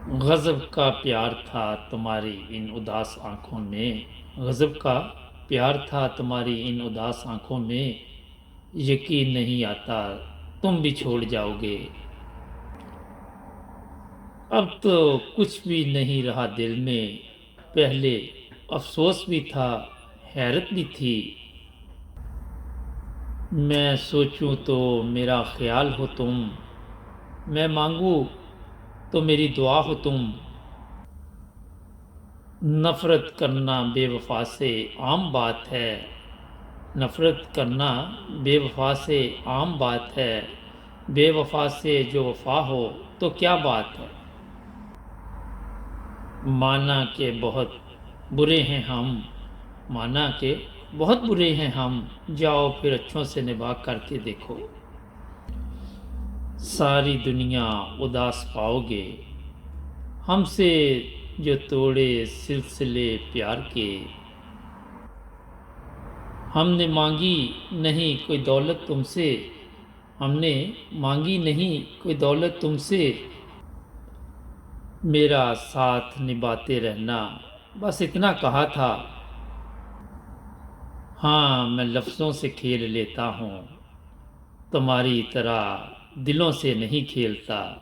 غضب کا پیار تھا تمہاری ان اداس آنکھوں میں، غضب کا پیار تھا تمہاری ان اداس آنکھوں میں، یقین نہیں آتا تم بھی چھوڑ جاؤ گے۔ اب تو کچھ بھی نہیں رہا دل میں، پہلے افسوس بھی تھا، حیرت بھی تھی۔ میں سوچوں تو میرا خیال ہو تم، میں مانگوں تو میری دعا ہو تم۔ نفرت کرنا بے وفا سے عام بات ہے، نفرت کرنا بے وفا سے عام بات ہے، بے وفا سے جو وفا ہو تو کیا بات ہے۔ مانا کہ بہت برے ہیں ہم، مانا کہ بہت برے ہیں ہم، جاؤ پھر اچھوں سے نبھا کر کے دیکھو۔ ساری دنیا اداس پاؤ گے ہم سے جو توڑے سلسلے پیار کے۔ ہم نے مانگی نہیں کوئی دولت تم سے، ہم نے مانگی نہیں کوئی دولت تم سے، میرا ساتھ نبھاتے رہنا بس اتنا کہا تھا۔ ہاں میں لفظوں سے کھیل لیتا ہوں، تمہاری طرح دلوں سے نہیں کھیلتا۔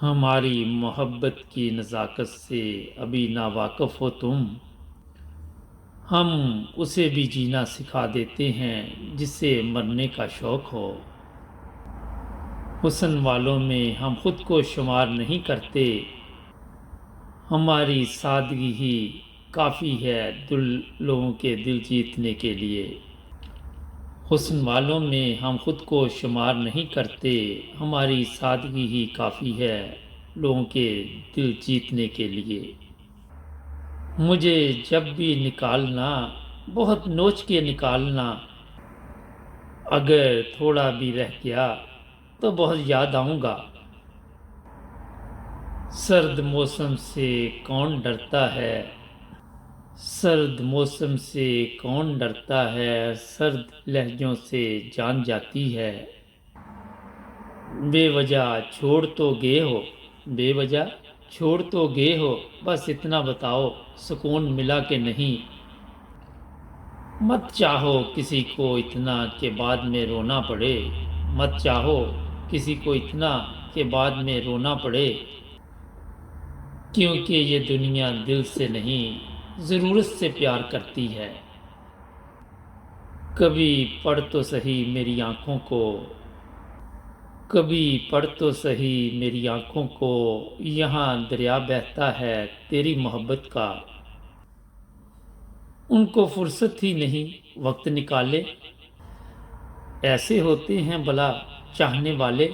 ہماری محبت کی نزاکت سے ابھی ناواقف ہو تم، ہم اسے بھی جینا سکھا دیتے ہیں جسے مرنے کا شوق ہو۔ حسن والوں میں ہم خود کو شمار نہیں کرتے، ہماری سادگی ہی کافی ہے لوگوں کے دل جیتنے کے لیے۔ حسن والوں میں ہم خود کو شمار نہیں کرتے، ہماری سادگی ہی کافی ہے لوگوں کے دل جیتنے کے لیے۔ مجھے جب بھی نکالنا بہت نوچ کے نکالنا، اگر تھوڑا بھی رہ گیا تو بہت یاد آؤں گا۔ سرد موسم سے کون ڈرتا ہے، سرد موسم سے کون ڈرتا ہے، سرد لہجوں سے جان جاتی ہے۔ بے وجہ چھوڑ تو گئے ہو، بے وجہ چھوڑ تو گئے ہو، بس اتنا بتاؤ سکون ملا کہ نہیں۔ مت چاہو کسی کو اتنا کہ بعد میں رونا پڑے، مت چاہو کسی کو اتنا کہ بعد میں رونا پڑے، کیونکہ یہ دنیا دل سے نہیں ضرورت سے پیار کرتی ہے۔ کبھی پڑھ تو سہی میری آنکھوں کو، کبھی پڑھ تو سہی میری آنکھوں کو، یہاں دریا بہتا ہے تیری محبت کا۔ ان کو فرصت ہی نہیں وقت نکالے، ایسے ہوتے ہیں بھلا چاہنے والے۔